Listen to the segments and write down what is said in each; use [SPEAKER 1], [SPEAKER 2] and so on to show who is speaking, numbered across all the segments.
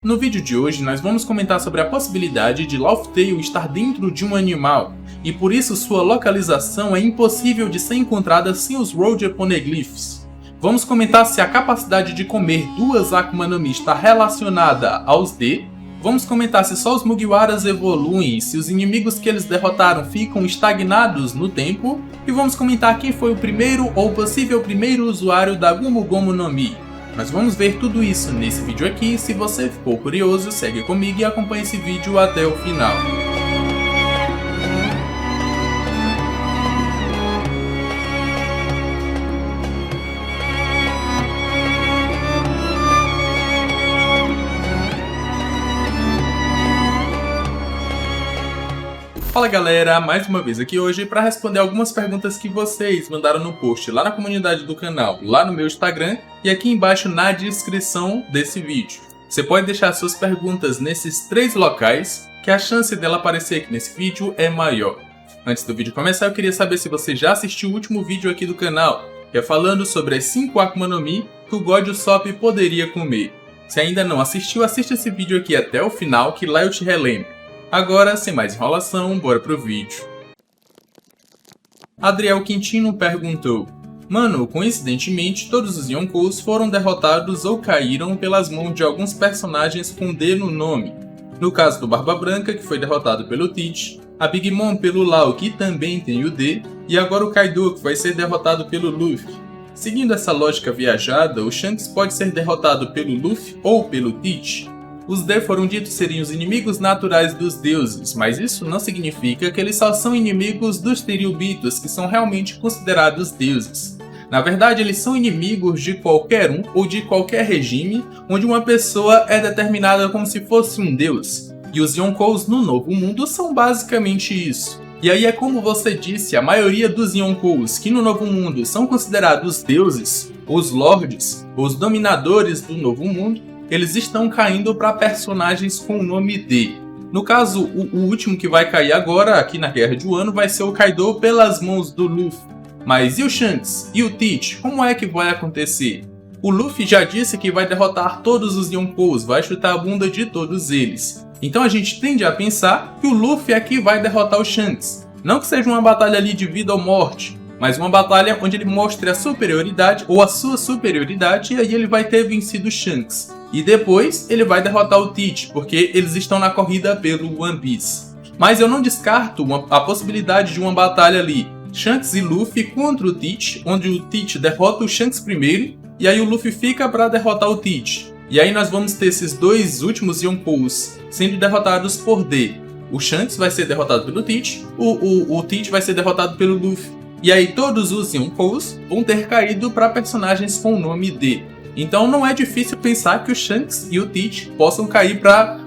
[SPEAKER 1] No vídeo de hoje, nós vamos comentar sobre a possibilidade de Laughtale estar dentro de um animal, e por isso sua localização é impossível de ser encontrada sem os Roger Poneglyphs. Vamos comentar se a capacidade de comer duas Akuma no Mi está relacionada aos D. Vamos comentar se só os Mugiwaras evoluem, se os inimigos que eles derrotaram ficam estagnados no tempo. E vamos comentar quem foi o primeiro ou possível primeiro usuário da Gomu Gomu no Mi. Nós vamos ver tudo isso nesse vídeo aqui. Se você ficou curioso, segue comigo e acompanhe esse vídeo até o final. Fala galera, mais uma vez aqui hoje para responder algumas perguntas que vocês mandaram no post lá na comunidade do canal, lá no meu Instagram e aqui embaixo na descrição desse vídeo. Você pode deixar suas perguntas nesses três locais, que a chance dela aparecer aqui nesse vídeo é maior. Antes do vídeo começar, eu queria saber se você já assistiu o último vídeo aqui do canal, que é falando sobre as 5 Akuma no Mi que o God Usopp poderia comer. Se ainda não assistiu, assista esse vídeo aqui até o final, que lá eu te relembro. Agora, sem mais enrolação, bora pro vídeo. Adriel Quintino perguntou: Mano, coincidentemente, todos os Yonkous foram derrotados ou caíram pelas mãos de alguns personagens com D no nome. No caso do Barba Branca, que foi derrotado pelo Teach, a Big Mom pelo Law, que também tem o D, e agora o Kaido, que vai ser derrotado pelo Luffy. Seguindo essa lógica viajada, o Shanks pode ser derrotado pelo Luffy ou pelo Teach. Os D foram ditos serem os inimigos naturais dos deuses, mas isso não significa que eles só são inimigos dos Tenryubitos, que são realmente considerados deuses. Na verdade, eles são inimigos de qualquer um ou de qualquer regime onde uma pessoa é determinada como se fosse um deus. E os Yonkous no Novo Mundo são basicamente isso. E aí é como você disse, a maioria dos Yonkous que no Novo Mundo são considerados deuses, os lords, os dominadores do Novo Mundo, eles estão caindo para personagens com o nome D. No caso, o último que vai cair agora, aqui na Guerra de Wano, vai ser o Kaido pelas mãos do Luffy. Mas e o Shanks? E o Teach? Como é que vai acontecer? O Luffy já disse que vai derrotar todos os Yonkous, vai chutar a bunda de todos eles. Então a gente tende a pensar que o Luffy é que vai derrotar o Shanks. Não que seja uma batalha ali de vida ou morte, mas uma batalha onde ele mostre a superioridade ou a sua superioridade, e aí ele vai ter vencido o Shanks. E depois ele vai derrotar o Teach, porque eles estão na corrida pelo One Piece. Mas eu não descarto a possibilidade de uma batalha ali, Shanks e Luffy contra o Teach, onde o Teach derrota o Shanks primeiro, e aí o Luffy fica para derrotar o Teach. E aí nós vamos ter esses dois últimos Yonkous sendo derrotados por D. O Shanks vai ser derrotado pelo Teach, o Teach vai ser derrotado pelo Luffy. E aí todos os Yonkous vão ter caído para personagens com o nome D. Então não é difícil pensar que o Shanks e o Teach possam cair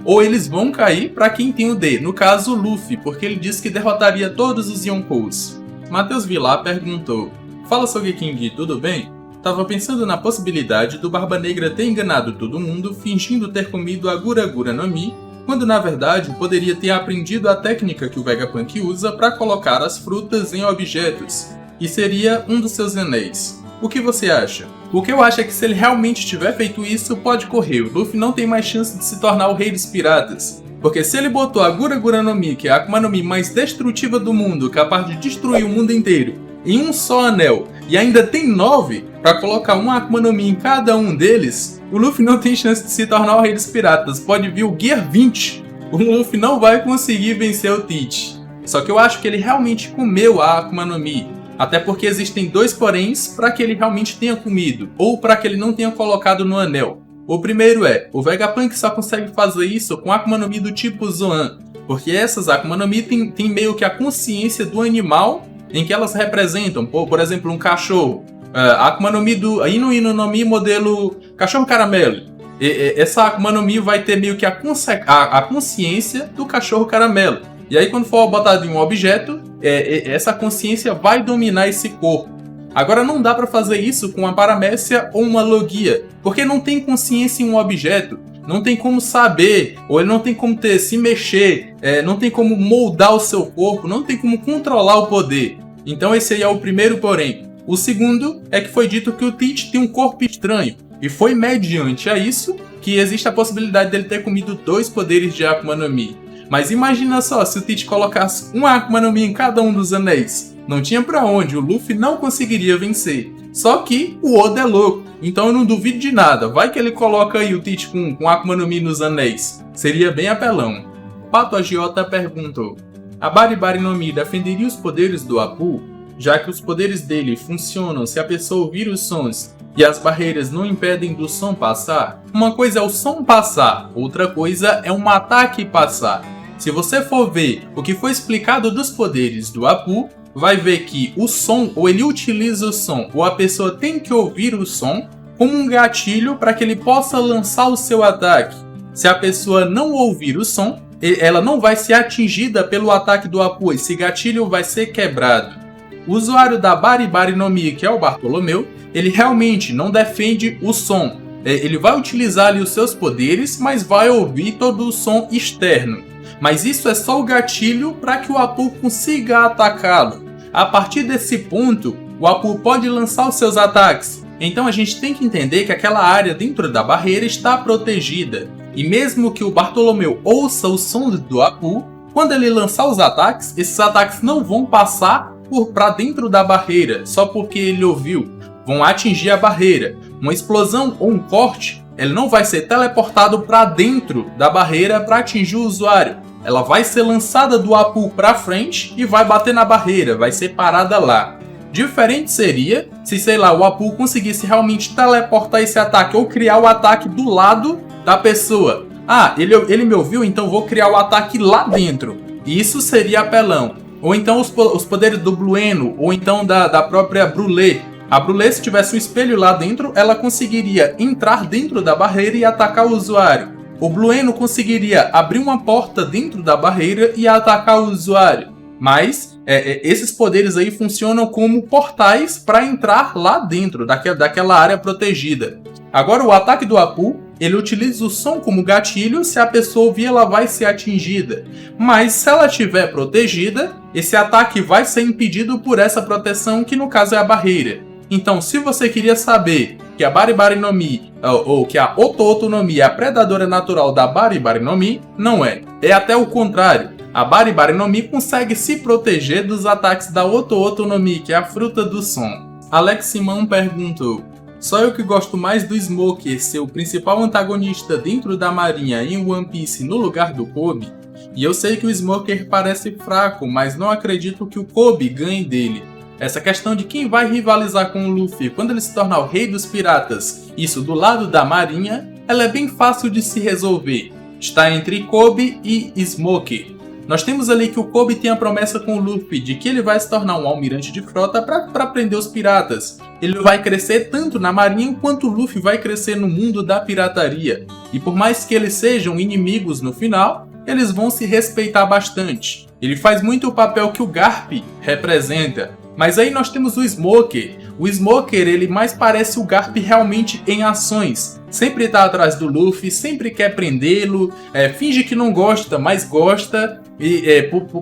[SPEAKER 1] ou eles vão cair para quem tem o D. No caso o Luffy, porque ele disse que derrotaria todos os Yonkous. Matheus Vilar perguntou: Fala Sogeking, tudo bem? Tava pensando na possibilidade do Barba Negra ter enganado todo mundo fingindo ter comido a Gura Gura no Mi, quando na verdade poderia ter aprendido a técnica que o Vegapunk usa para colocar as frutas em objetos, e seria um dos seus anéis. O que você acha? O que eu acho é que se ele realmente tiver feito isso, pode correr. O Luffy não tem mais chance de se tornar o rei dos piratas. Porque se ele botou a Gura Gura no Mi, que é a Akuma no Mi mais destrutiva do mundo, capaz de destruir o mundo inteiro, em um só anel, e ainda tem 9, para colocar uma Akuma no Mi em cada um deles, o Luffy não tem chance de se tornar o rei dos piratas. Pode vir o Gear 20. O Luffy não vai conseguir vencer o Teach. Só que eu acho que ele realmente comeu a Akuma no Mi. Até porque existem dois poréns para que ele realmente tenha comido, ou para que ele não tenha colocado no anel. O primeiro é, o Vegapunk só consegue fazer isso com Akuma no Mi do tipo Zoan, porque essas Akuma no Mi tem meio que a consciência do animal em que elas representam. Por exemplo, um cachorro. A Akuma no Mi do Inu Inu no Mi modelo cachorro caramelo. Essa Akuma no Mi vai ter meio que a consciência do cachorro caramelo. E aí quando for botado em um objeto, essa consciência vai dominar esse corpo. Agora não dá para fazer isso com uma paramécia ou uma logia, porque não tem consciência em um objeto, não tem como saber, ou ele não tem como se mexer, não tem como moldar o seu corpo, não tem como controlar o poder. Então esse aí é o primeiro porém. O segundo é que foi dito que o Teach tem um corpo estranho. E foi mediante a isso que existe a possibilidade dele ter comido 2 poderes de Akuma no Mi. Mas imagina só, se o Tite colocasse uma Akuma no Mi em cada um dos anéis. Não tinha pra onde, o Luffy não conseguiria vencer. Só que o Oda é louco, então eu não duvido de nada. Vai que ele coloca aí o Tite com Akuma no Mi nos anéis. Seria bem apelão. Pato Agiota perguntou: a Bari Bari no Mi defenderia os poderes do Apu? Já que os poderes dele funcionam se a pessoa ouvir os sons e as barreiras não impedem do som passar? Uma coisa é o som passar, outra coisa é um ataque passar. Se você for ver o que foi explicado dos poderes do Apu, vai ver que o som, ou ele utiliza o som, ou a pessoa tem que ouvir o som como um gatilho para que ele possa lançar o seu ataque. Se a pessoa não ouvir o som, ela não vai ser atingida pelo ataque do Apu, esse gatilho vai ser quebrado. O usuário da Bari Bari no Mi, que é o Bartolomeu, ele realmente não defende o som. Ele vai utilizar ali os seus poderes, mas vai ouvir todo o som externo. Mas isso é só o gatilho para que o Apu consiga atacá-lo. A partir desse ponto, o Apu pode lançar os seus ataques. Então a gente tem que entender que aquela área dentro da barreira está protegida. E mesmo que o Bartolomeu ouça o som do Apu, quando ele lançar os ataques, esses ataques não vão passar para dentro da barreira, só porque ele ouviu. Vão atingir a barreira. Uma explosão ou um corte, ele não vai ser teleportado para dentro da barreira para atingir o usuário. Ela vai ser lançada do Apu para frente e vai bater na barreira, vai ser parada lá. Diferente seria se, sei lá, o Apu conseguisse realmente teleportar esse ataque ou criar o ataque do lado da pessoa. Ah, ele me ouviu, então vou criar o ataque lá dentro. Isso seria apelão. Ou então os poderes do Blueno, ou então da própria Brulé. A Brulé, se tivesse um espelho lá dentro, ela conseguiria entrar dentro da barreira e atacar o usuário. O Blueno conseguiria abrir uma porta dentro da barreira e atacar o usuário. Mas esses poderes aí funcionam como portais para entrar lá dentro daquela área protegida. Agora o ataque do Apu, ele utiliza o som como gatilho, se a pessoa ouvir ela vai ser atingida. Mas se ela estiver protegida, esse ataque vai ser impedido por essa proteção que no caso é a barreira. Então se você queria saber que a Bari Bari no Mi, ou que a Oto Oto no Mi é a predadora natural da Bari Bari no Mi, não é. É até o contrário. A Bari Bari no Mi consegue se proteger dos ataques da Oto Oto no Mi, que é a fruta do som. Alex Simão perguntou: só eu que gosto mais do Smoker ser o principal antagonista dentro da marinha em One Piece no lugar do Kobe? E eu sei que o Smoker parece fraco, mas não acredito que o Kobe ganhe dele. Essa questão de quem vai rivalizar com o Luffy quando ele se tornar o rei dos piratas, isso do lado da marinha, ela é bem fácil de se resolver. Está entre Kobe e Smoker. Nós temos ali que o Kobe tem a promessa com o Luffy de que ele vai se tornar um almirante de frota para prender os piratas. Ele vai crescer tanto na marinha quanto o Luffy vai crescer no mundo da pirataria. E por mais que eles sejam inimigos no final, eles vão se respeitar bastante. Ele faz muito o papel que o Garp representa. Mas aí nós temos o Smoker. O Smoker, ele mais parece o Garp realmente em ações. Sempre está atrás do Luffy, sempre quer prendê-lo, finge que não gosta, mas gosta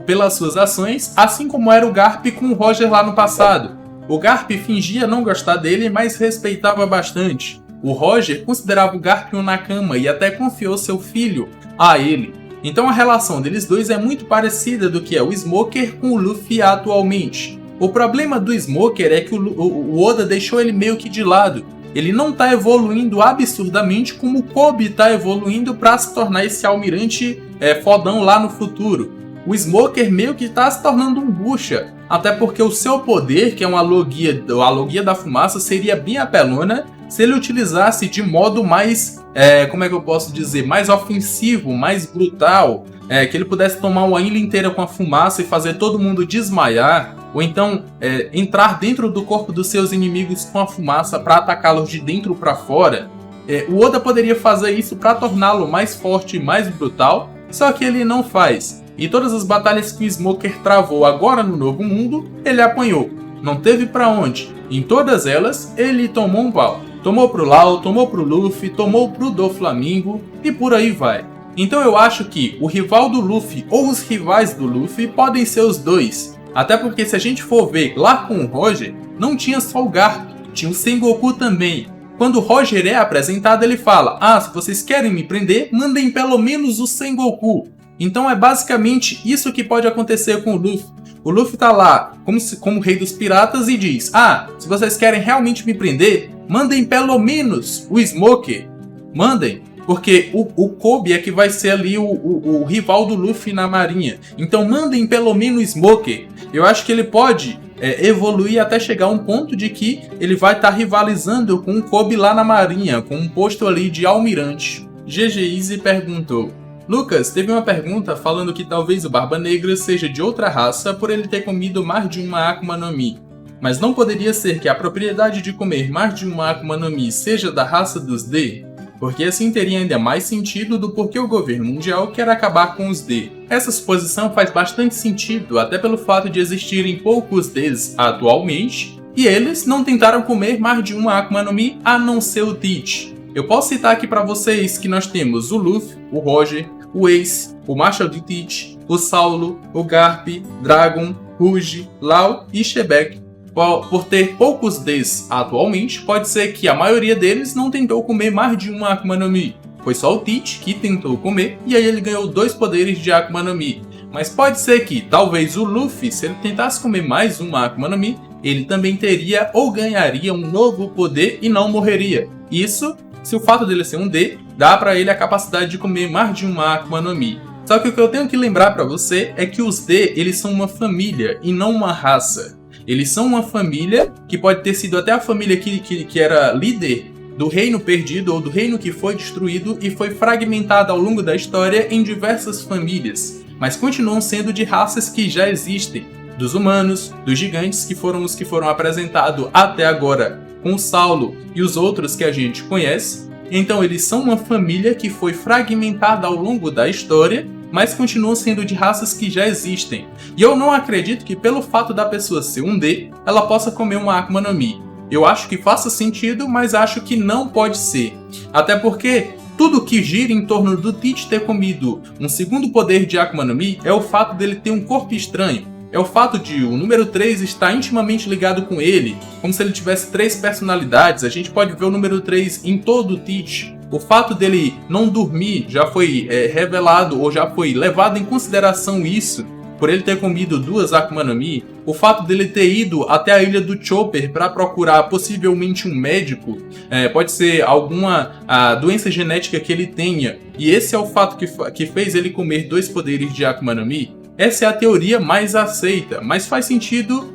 [SPEAKER 1] pelas suas ações, assim como era o Garp com o Roger lá no passado. O Garp fingia não gostar dele, mas respeitava bastante. O Roger considerava o Garp um Nakama e até confiou seu filho a ele. Então a relação deles dois é muito parecida do que é o Smoker com o Luffy atualmente. O problema do Smoker é que o Oda deixou ele meio que de lado. Ele não está evoluindo absurdamente como o Kobe está evoluindo para se tornar esse almirante fodão lá no futuro. O Smoker meio que está se tornando um bucha. Até porque o seu poder, que é a logia da fumaça, seria bem apelona se ele utilizasse de modo mais, como é que eu posso dizer, mais ofensivo, mais brutal. Que ele pudesse tomar uma ilha inteira com a fumaça e fazer todo mundo desmaiar. Ou então entrar dentro do corpo dos seus inimigos com a fumaça para atacá-los de dentro para fora. O Oda poderia fazer isso para torná-lo mais forte e mais brutal, só que ele não faz. E todas as batalhas que o Smoker travou agora no Novo Mundo, ele apanhou. Não teve para onde. Em todas elas, ele tomou um pau. Tomou pro Lau, tomou pro Luffy, tomou pro Doflamingo e por aí vai. Então eu acho que o rival do Luffy ou os rivais do Luffy podem ser os dois. Até porque se a gente for ver lá com o Roger, não tinha só o Garp, tinha o Sengoku também. quando o Roger é apresentado, ele fala: ah, se vocês querem me prender, mandem pelo menos o Sengoku. Então é basicamente isso que pode acontecer com o Luffy. O Luffy tá lá como rei dos piratas e diz: ah, se vocês querem realmente me prender, mandem pelo menos o Smoker. Mandem. Porque o Kobe é que vai ser ali o rival do Luffy na marinha. Então mandem pelo menos o Smoker. Eu acho que ele pode evoluir até chegar a um ponto de que ele vai estar rivalizando com o Kobe lá na marinha, com um posto ali de almirante. GG Easy perguntou: Lucas, teve uma pergunta falando que talvez o Barba Negra seja de outra raça por ele ter comido mais de uma Akuma no Mi. Mas não poderia ser que a propriedade de comer mais de uma Akuma no Mi seja da raça dos D? Porque assim teria ainda mais sentido do porquê o governo mundial quer acabar com os D. Essa suposição faz bastante sentido, até pelo fato de existirem poucos Ds atualmente, e eles não tentaram comer mais de uma Akuma no Mi a não ser o Teach. Eu posso citar aqui para vocês que nós temos o Luffy, o Roger, o Ace, o Marshall de Teach, o Saulo, o Garp, Dragon, Rouge, Lau e Shebeck. Por ter poucos Ds atualmente, pode ser que a maioria deles não tentou comer mais de uma Akuma no Mi. Foi só o Teach que tentou comer e aí ele ganhou 2 poderes de Akuma no Mi. Mas pode ser que talvez o Luffy, se ele tentasse comer mais uma Akuma no Mi, ele também teria ou ganharia um novo poder e não morreria. Isso, se o fato dele ser um D, dá pra ele a capacidade de comer mais de uma Akuma no Mi. Só que o que eu tenho que lembrar pra você é que os D, eles são uma família e não uma raça. Eles são uma família que pode ter sido até a família que era líder do reino perdido ou do reino que foi destruído e foi fragmentada ao longo da história em diversas famílias, mas continuam sendo de raças que já existem, dos humanos, dos gigantes, que foram os que foram apresentados até agora com o Saulo e os outros que a gente conhece. Então eles são uma família que foi fragmentada ao longo da história, mas continuam sendo de raças que já existem. E eu não acredito que pelo fato da pessoa ser um D, ela possa comer uma Akuma no Mi. Eu acho que faça sentido, mas acho que não pode ser. Até porque tudo que gira em torno do Teach ter comido um segundo poder de Akuma no Mi é o fato dele ter um corpo estranho. É o fato de o número 3 estar intimamente ligado com ele, como se ele tivesse 3 personalidades. A gente pode ver o número 3 em todo o Teach. O fato dele não dormir já foi revelado ou já foi levado em consideração isso, por ele ter comido 2 Akuma no Mi. O fato dele ter ido até a ilha do Chopper para procurar possivelmente um médico, pode ser alguma doença genética que ele tenha, e esse é o fato que fez ele comer 2 poderes de Akuma no Mi. Essa é a teoria mais aceita, mas faz sentido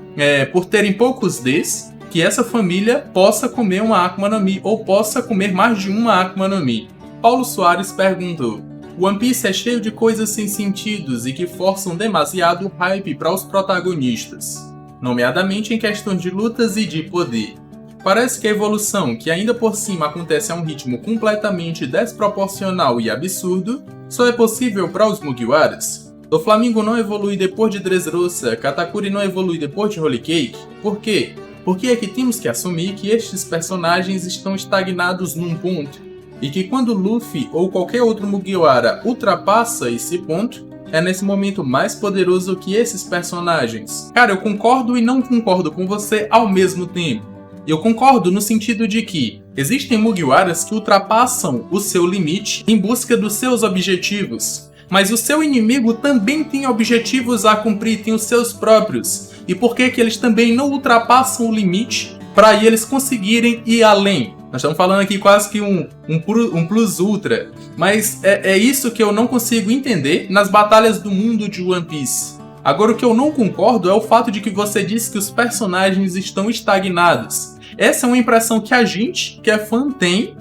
[SPEAKER 1] por terem poucos Ds, que essa família possa comer uma Akuma no Mi, ou possa comer mais de uma Akuma no Mi. Paulo Soares perguntou: One Piece é cheio de coisas sem sentidos e que forçam demasiado o hype para os protagonistas, nomeadamente em questões de lutas e de poder. Parece que a evolução, que ainda por cima acontece a um ritmo completamente desproporcional e absurdo, só é possível para os Mugiwaras. Doflamingo não evolui depois de Dressrosa, Katakuri não evolui depois de Holy Cake. Por quê? Porque é que temos que assumir que estes personagens estão estagnados num ponto, e que quando Luffy ou qualquer outro Mugiwara ultrapassa esse ponto, é nesse momento mais poderoso que esses personagens. Cara, eu concordo e não concordo com você ao mesmo tempo. Eu concordo no sentido de que existem Mugiwaras que ultrapassam o seu limite em busca dos seus objetivos, mas o seu inimigo também tem objetivos a cumprir, tem os seus próprios. E por que eles também não ultrapassam o limite para eles conseguirem ir além? Nós estamos falando aqui quase que um plus ultra. Mas é isso que eu não consigo entender nas batalhas do mundo de One Piece. Agora, o que eu não concordo é o fato de que você disse que os personagens estão estagnados. Essa é uma impressão que a gente, que é fã, tem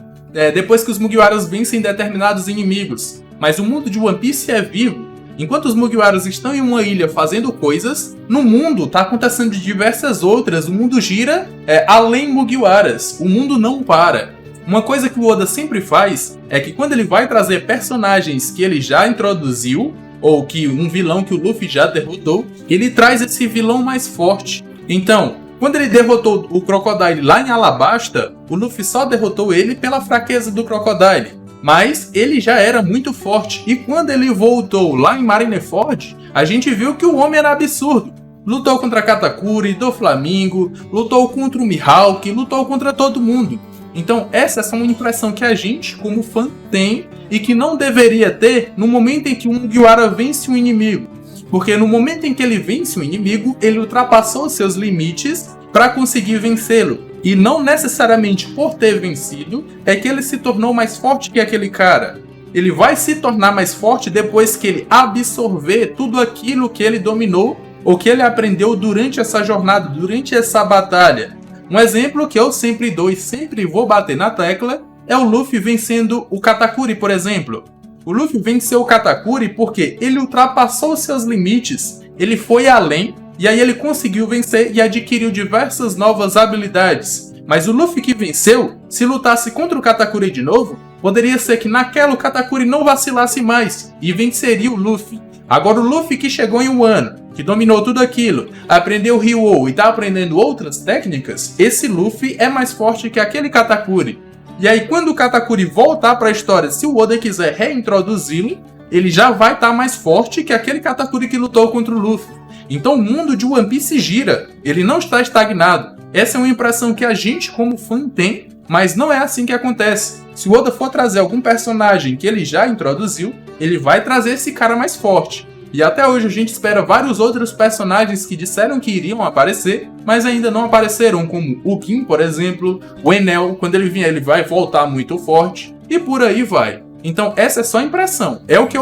[SPEAKER 1] depois que os Mugiwaras vencem determinados inimigos. Mas o mundo de One Piece é vivo. Enquanto os Mugiwaras estão em uma ilha fazendo coisas, no mundo está acontecendo diversas outras. O mundo gira além Mugiwaras. O mundo não para. Uma coisa que o Oda sempre faz é que quando ele vai trazer personagens que ele já introduziu, ou que um vilão que o Luffy já derrotou, ele traz esse vilão mais forte. Então, quando ele derrotou o Crocodile lá em Alabasta, o Luffy só derrotou ele pela fraqueza do Crocodile. Mas ele já era muito forte, e quando ele voltou lá em Marineford, a gente viu que o homem era absurdo. Lutou contra Katakuri, Doflamingo, lutou contra o Mihawk, lutou contra todo mundo. Então essa é só uma impressão que a gente, como fã, tem e que não deveria ter no momento em que um Mugiwara vence um inimigo. Porque no momento em que ele vence um inimigo, ele ultrapassou seus limites para conseguir vencê-lo. E não necessariamente por ter vencido é que ele se tornou mais forte que aquele cara. Ele vai se tornar mais forte depois que ele absorver tudo aquilo que ele dominou ou que ele aprendeu durante essa jornada, durante essa batalha. Um exemplo que eu sempre dou e sempre vou bater na tecla é o Luffy vencendo o Katakuri, por exemplo. O Luffy venceu o Katakuri porque ele ultrapassou seus limites, ele foi além, e aí ele conseguiu vencer e adquiriu diversas novas habilidades. Mas o Luffy que venceu, se lutasse contra o Katakuri de novo, poderia ser que naquela o Katakuri não vacilasse mais e venceria o Luffy. Agora o Luffy que chegou em Wano, que dominou tudo aquilo, aprendeu Ryuou e está aprendendo outras técnicas, esse Luffy é mais forte que aquele Katakuri. E aí quando o Katakuri voltar para a história, se o Oda quiser reintroduzi-lo, ele já vai estar mais forte que aquele Katakuri que lutou contra o Luffy. Então o mundo de One Piece gira, ele não está estagnado. Essa é uma impressão que a gente como fã tem, mas não é assim que acontece. Se o Oda for trazer algum personagem que ele já introduziu, ele vai trazer esse cara mais forte. E até hoje a gente espera vários outros personagens que disseram que iriam aparecer, mas ainda não apareceram, como o Kim, por exemplo, o Enel, quando ele vier ele vai voltar muito forte, e por aí vai. Então essa é só impressão, é o que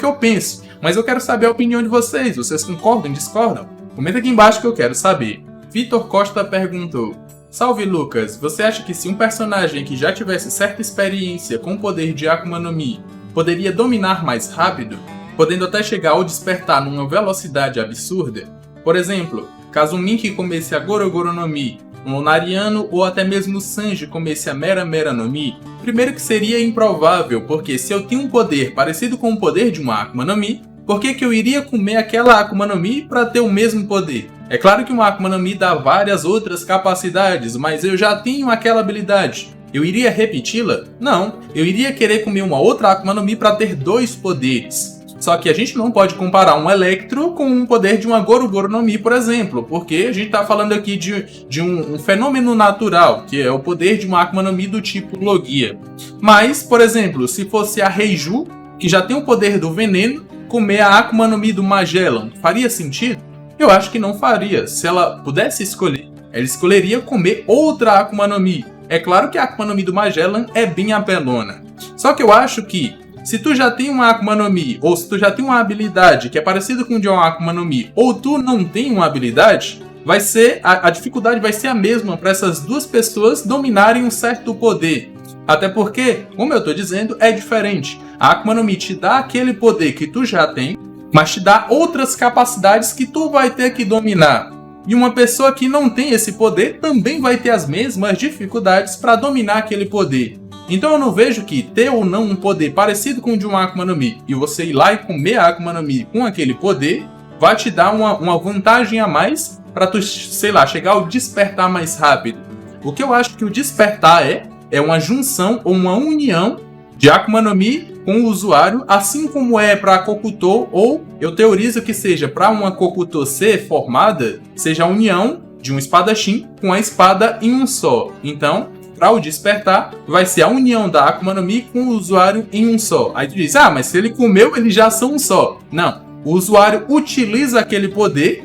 [SPEAKER 1] eu penso, mas eu quero saber a opinião de vocês. Vocês concordam, discordam? Comenta aqui embaixo que eu quero saber. Vitor Costa perguntou: Salve Lucas, você acha que se um personagem que já tivesse certa experiência com o poder de Akuma no Mi poderia dominar mais rápido, podendo até chegar ao despertar numa velocidade absurda? Por exemplo, caso o Minky comece a Gorogoro no Mi, um Lunariano ou até mesmo o Sanji comece a Mera Mera no Mi, primeiro que seria improvável, porque se eu tenho um poder parecido com o poder de uma Akuma no Mi, por que eu iria comer aquela Akuma no Mi para ter o mesmo poder? É claro que uma Akuma no Mi dá várias outras capacidades, mas eu já tenho aquela habilidade. Eu iria repeti-la? Não, eu iria querer comer uma outra Akuma no Mi para ter dois poderes. Só que a gente não pode comparar um Electro com um poder de uma Gorogoro no Mi, por exemplo, porque a gente está falando aqui de um fenômeno natural, que é o poder de uma Akuma no Mi do tipo Logia. Mas, por exemplo, se fosse a Reiju, que já tem o poder do veneno, comer a Akuma no Mi do Magellan, faria sentido? Eu acho que não faria. Se ela pudesse escolher, ela escolheria comer outra Akuma no Mi. É claro que a Akuma no Mi do Magellan é bem apelona. Só que eu acho que se tu já tem uma Akuma no Mi, ou se tu já tem uma habilidade que é parecida com o de uma Akuma no Mi, ou tu não tem uma habilidade, vai ser a dificuldade vai ser a mesma para essas duas pessoas dominarem um certo poder. Até porque, como eu tô dizendo, é diferente. A Akuma no Mi te dá aquele poder que tu já tem, mas te dá outras capacidades que tu vai ter que dominar. E uma pessoa que não tem esse poder também vai ter as mesmas dificuldades para dominar aquele poder. Então eu não vejo que ter ou não um poder parecido com o de uma Akuma no Mi e você ir lá e comer a Akuma no Mi com aquele poder vai te dar uma vantagem a mais para tu, sei lá, chegar ao despertar mais rápido. O que eu acho que o despertar é uma junção ou uma união de Akuma no Mi com o usuário, assim como é para a Kokuto, ou eu teorizo que seja para uma Kokuto ser formada, seja a união de um espadachim com a espada em um só. Então, para o despertar, vai ser a união da Akuma no Mi com o usuário em um só. Aí tu diz, mas se ele comeu, eles já são um só. Não, o usuário utiliza aquele poder,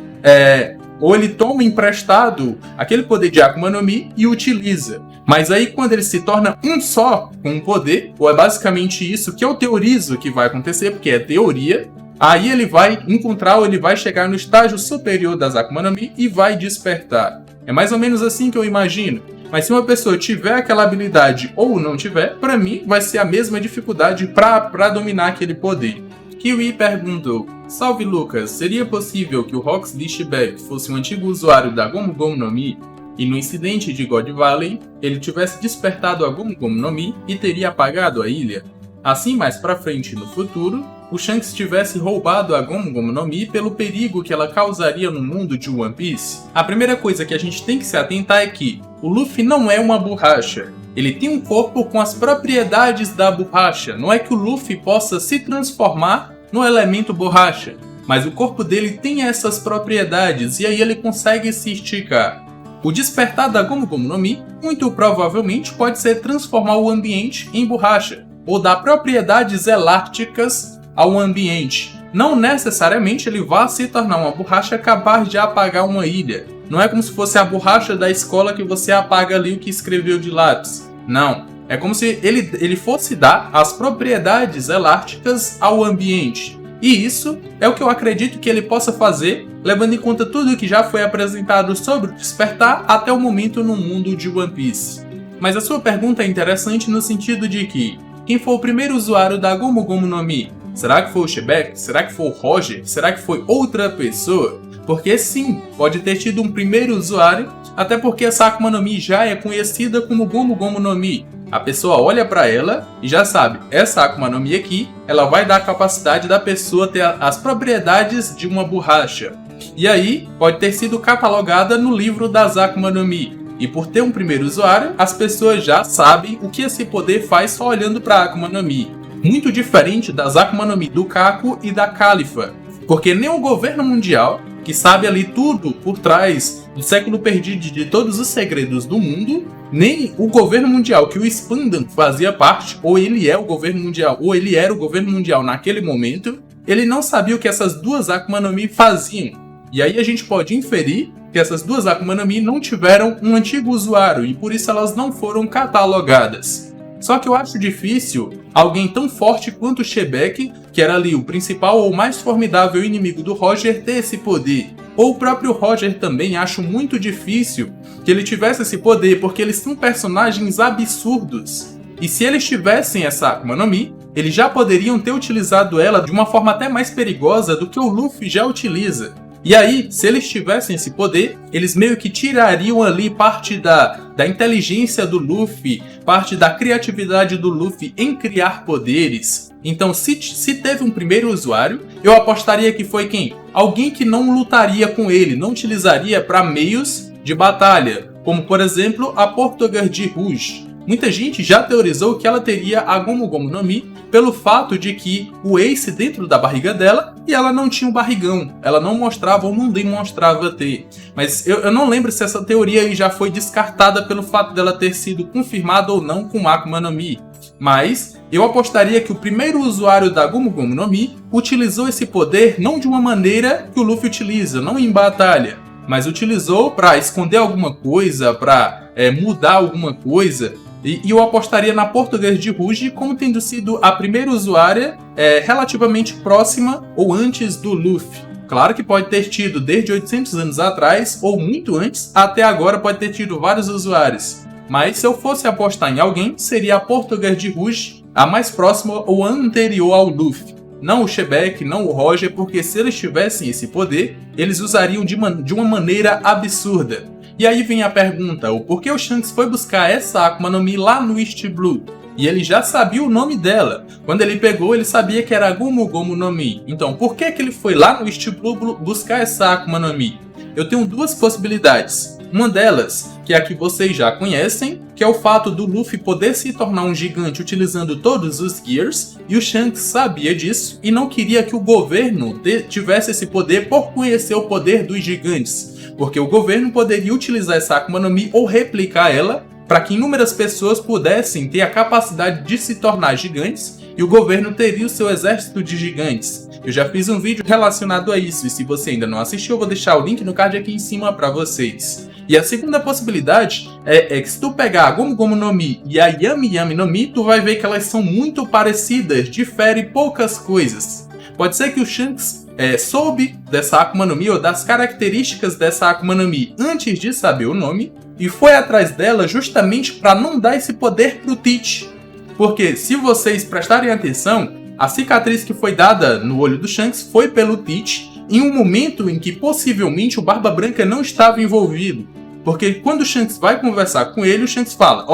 [SPEAKER 1] ou ele toma emprestado aquele poder de Akuma no Mi e utiliza. Mas aí quando ele se torna um só com o poder, ou é basicamente isso que eu teorizo que vai acontecer, porque é teoria, aí ele vai encontrar ou ele vai chegar no estágio superior das Akuma no Mi e vai despertar. É mais ou menos assim que eu imagino. Mas se uma pessoa tiver aquela habilidade ou não tiver, pra mim vai ser a mesma dificuldade pra dominar aquele poder. Kiwi perguntou: Salve Lucas, seria possível que o Rox Lishbeck fosse um antigo usuário da Gomu Gomu no Mi e no incidente de God Valley ele tivesse despertado a Gomu Gomu no Mi e teria apagado a ilha? Assim, mais pra frente no futuro, o Shanks tivesse roubado a Gomu Gomu no Mi pelo perigo que ela causaria no mundo de One Piece? A primeira coisa que a gente tem que se atentar é que o Luffy não é uma borracha. Ele tem um corpo com as propriedades da borracha. Não é que o Luffy possa se transformar no elemento borracha, mas o corpo dele tem essas propriedades e aí ele consegue se esticar. O despertar da Gomu Gomu no Mi, muito provavelmente, pode ser transformar o ambiente em borracha, ou dar propriedades elásticas ao ambiente. Não necessariamente ele vá se tornar uma borracha capaz de apagar uma ilha. Não é como se fosse a borracha da escola que você apaga ali o que escreveu de lápis. Não. É como se ele fosse dar as propriedades elásticas ao ambiente. E isso é o que eu acredito que ele possa fazer, levando em conta tudo que já foi apresentado sobre o despertar até o momento no mundo de One Piece. Mas a sua pergunta é interessante no sentido de que quem foi o primeiro usuário da Gomu Gomu no Mi? Será que foi o Shebek? Será que foi o Roger? Será que foi outra pessoa? Porque sim, pode ter tido um primeiro usuário, até porque essa Akuma no Mi já é conhecida como Gomu Gomu no Mi. A pessoa olha para ela e já sabe, essa Akuma no Mi aqui, ela vai dar a capacidade da pessoa ter as propriedades de uma borracha. E aí, pode ter sido catalogada no livro das Akuma no Mi. E por ter um primeiro usuário, as pessoas já sabem o que esse poder faz só olhando para a Akuma no Mi. Muito diferente das Akuma no Mi do Kaku e da Califa. Porque nem o governo mundial, que sabe ali tudo por trás do século perdido de todos os segredos do mundo, nem o governo mundial que o Spandan fazia parte, ou ele é o governo mundial, ou ele era o governo mundial naquele momento, ele não sabia o que essas duas Akuma no Mi faziam. E aí a gente pode inferir que essas duas Akuma no Mi não tiveram um antigo usuário e por isso elas não foram catalogadas. Só que eu acho difícil alguém tão forte quanto o Shebek, que era ali o principal ou mais formidável inimigo do Roger, ter esse poder. Ou o próprio Roger também acho muito difícil que ele tivesse esse poder, porque eles são personagens absurdos. E se eles tivessem essa Akuma no Mi, eles já poderiam ter utilizado ela de uma forma até mais perigosa do que o Luffy já utiliza. E aí, se eles tivessem esse poder, eles meio que tirariam ali parte da inteligência do Luffy, parte da criatividade do Luffy em criar poderes. Então, se teve um primeiro usuário, eu apostaria que foi quem? Alguém que não lutaria com ele, não utilizaria para meios de batalha, como por exemplo a Portogare de Rouge. Muita gente já teorizou que ela teria a Gomu Gomu no Mi pelo fato de que o Ace dentro da barriga dela e ela não tinha um barrigão. Ela não mostrava ou não demonstrava ter. Mas eu não lembro se essa teoria aí já foi descartada pelo fato dela ter sido confirmada ou não com Akuma no Mi. Mas eu apostaria que o primeiro usuário da Gomu Gomu no Mi utilizou esse poder não de uma maneira que o Luffy utiliza, não em batalha, mas utilizou para esconder alguma coisa, para mudar alguma coisa. E eu apostaria na Portogare de Rouge como tendo sido a primeira usuária relativamente próxima ou antes do Luffy. Claro que pode ter tido desde 800 anos atrás, ou muito antes, até agora pode ter tido vários usuários. Mas se eu fosse apostar em alguém, seria a Portogare de Rouge, a mais próxima ou anterior ao Luffy. Não o Shebek, não o Roger, porque se eles tivessem esse poder, eles usariam de uma maneira absurda. E aí vem a pergunta, o porquê o Shanks foi buscar essa Akuma no Mi lá no East Blue? E ele já sabia o nome dela. Quando ele pegou, ele sabia que era a Gomu Gomu no Mi. Então, por que ele foi lá no East Blue buscar essa Akuma no Mi? Eu tenho duas possibilidades. Uma delas, que é a que vocês já conhecem, que é o fato do Luffy poder se tornar um gigante utilizando todos os Gears, e o Shanks sabia disso e não queria que o governo tivesse esse poder por conhecer o poder dos gigantes. Porque o governo poderia utilizar essa Akuma no Mi ou replicar ela para que inúmeras pessoas pudessem ter a capacidade de se tornar gigantes e o governo teria o seu exército de gigantes. Eu já fiz um vídeo relacionado a isso e se você ainda não assistiu eu vou deixar o link no card aqui em cima para vocês. E a segunda possibilidade é que se tu pegar a Gomu Gomu no Mi e a Yami Yami no Mi, tu vai ver que elas são muito parecidas, diferem poucas coisas. Pode ser que o Shanks soube dessa Akuma no Mi ou das características dessa Akuma no Mi antes de saber o nome e foi atrás dela justamente para não dar esse poder pro Teach. Porque se vocês prestarem atenção, a cicatriz que foi dada no olho do Shanks foi pelo Teach em um momento em que possivelmente o Barba Branca não estava envolvido. Porque quando o Shanks vai conversar com ele, o Shanks fala,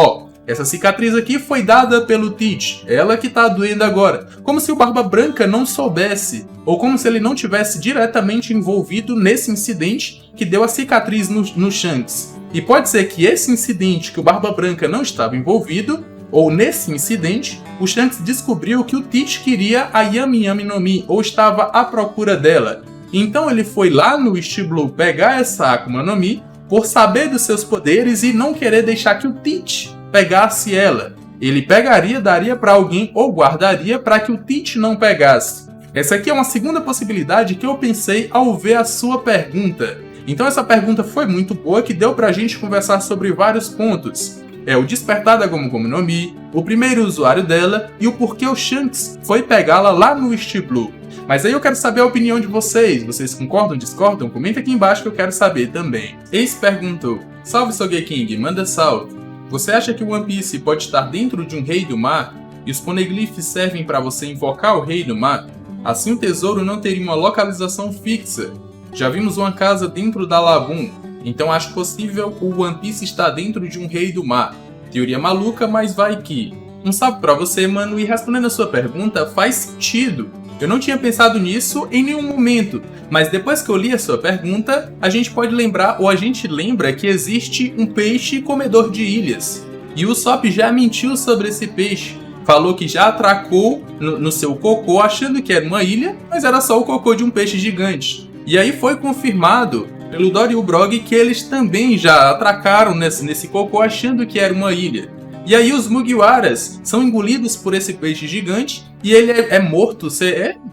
[SPEAKER 1] essa cicatriz aqui foi dada pelo Teach, ela que tá doendo agora. Como se o Barba Branca não soubesse, ou como se ele não tivesse diretamente envolvido nesse incidente que deu a cicatriz no Shanks. E pode ser que esse incidente que o Barba Branca não estava envolvido, ou nesse incidente, o Shanks descobriu que o Teach queria a Yami Yami no Mi, ou estava à procura dela. Então ele foi lá no East Blue pegar essa Akuma no Mi, por saber dos seus poderes e não querer deixar que o Teach pegasse ela. Ele pegaria, daria para alguém ou guardaria para que o Teach não pegasse. Essa aqui é uma segunda possibilidade que eu pensei ao ver a sua pergunta. Então essa pergunta foi muito boa, que deu pra gente conversar sobre vários pontos. O despertar da Gomu Gomu no Mi, o primeiro usuário dela e o porquê o Shanks foi pegá-la lá no East Blue. Mas aí eu quero saber a opinião de vocês. Vocês concordam, discordam? Comenta aqui embaixo que eu quero saber também. Ace perguntou: salve Sogeking, manda salve. Você acha que o One Piece pode estar dentro de um rei do mar? E os poneglyphs servem para você invocar o rei do mar? Assim o tesouro não teria uma localização fixa. Já vimos uma casa dentro da Lagoon, então acho possível o One Piece estar dentro de um rei do mar. Teoria maluca, mas vai que. Um salve pra você, mano, e respondendo a sua pergunta, faz sentido. Eu não tinha pensado nisso em nenhum momento, mas depois que eu li a sua pergunta, a gente pode lembrar, ou a gente lembra que existe um peixe comedor de ilhas. E o Usopp já mentiu sobre esse peixe. Falou que já atracou no seu cocô achando que era uma ilha, mas era só o cocô de um peixe gigante. E aí foi confirmado pelo Dory e o Brog que eles também já atracaram nesse cocô achando que era uma ilha. E aí os Mugiwaras são engolidos por esse peixe gigante e ele é morto,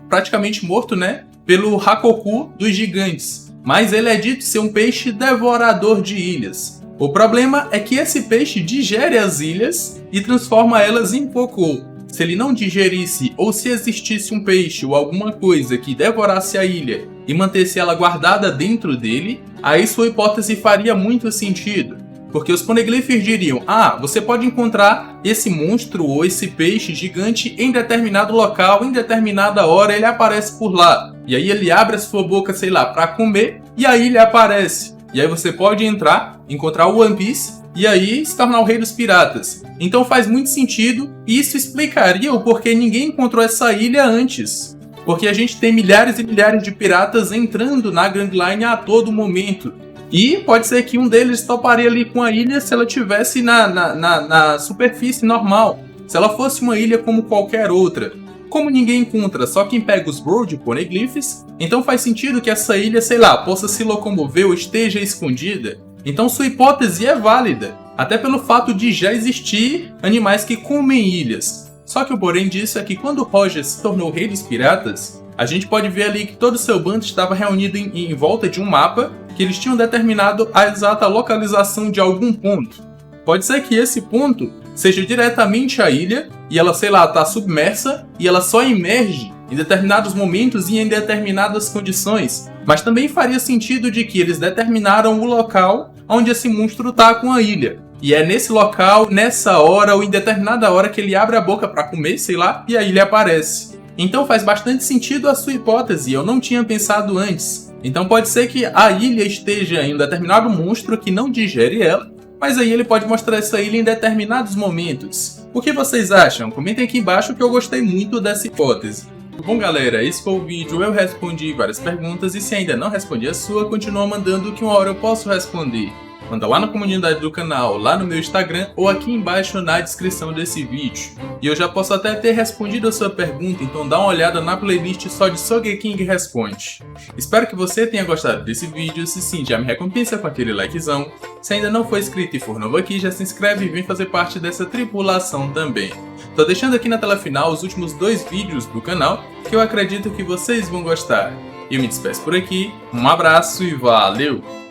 [SPEAKER 1] praticamente morto, né? Pelo Hakoku dos gigantes. Mas ele é dito ser um peixe devorador de ilhas. O problema é que esse peixe digere as ilhas e transforma elas em cocô. Se ele não digerisse, ou se existisse um peixe ou alguma coisa que devorasse a ilha e mantesse ela guardada dentro dele, aí sua hipótese faria muito sentido. Porque os poneglyphs diriam: você pode encontrar esse monstro ou esse peixe gigante em determinado local, em determinada hora, ele aparece por lá. E aí ele abre a sua boca, sei lá, para comer, e aí ele aparece. E aí você pode entrar, encontrar o One Piece, e aí se tornar o rei dos piratas. Então faz muito sentido, e isso explicaria o porquê ninguém encontrou essa ilha antes. Porque a gente tem milhares e milhares de piratas entrando na Grand Line a todo momento. E pode ser que um deles toparia ali com a ilha se ela estivesse na superfície normal. Se ela fosse uma ilha como qualquer outra. Como ninguém encontra, só quem pega os Brood Poneglyphs, então faz sentido que essa ilha, sei lá, possa se locomover ou esteja escondida. Então sua hipótese é válida, até pelo fato de já existir animais que comem ilhas. Só que o porém disso é que quando Roger se tornou rei dos piratas, a gente pode ver ali que todo o seu bando estava reunido em volta de um mapa, que eles tinham determinado a exata localização de algum ponto. Pode ser que esse ponto seja diretamente a ilha, e ela, sei lá, está submersa, e ela só emerge em determinados momentos e em determinadas condições. Mas também faria sentido de que eles determinaram o local onde esse monstro está com a ilha. E é nesse local, nessa hora, ou em determinada hora que ele abre a boca para comer, sei lá, e a ilha aparece. Então faz bastante sentido a sua hipótese, eu não tinha pensado antes. Então pode ser que a ilha esteja em um determinado monstro que não digere ela, mas aí ele pode mostrar essa ilha em determinados momentos. O que vocês acham? Comentem aqui embaixo que eu gostei muito dessa hipótese. Bom galera, esse foi o vídeo, eu respondi várias perguntas e se ainda não respondi a sua, continua mandando que uma hora eu posso responder. Manda lá na comunidade do canal, lá no meu Instagram ou aqui embaixo na descrição desse vídeo. E eu já posso até ter respondido a sua pergunta, então dá uma olhada na playlist só de Sogeking Responde. Espero que você tenha gostado desse vídeo, se sim, já me recompensa com aquele likezão. Se ainda não for inscrito e for novo aqui, já se inscreve e vem fazer parte dessa tripulação também. Tô deixando aqui na tela final os últimos 2 vídeos do canal, que eu acredito que vocês vão gostar. Eu me despeço por aqui, um abraço e valeu!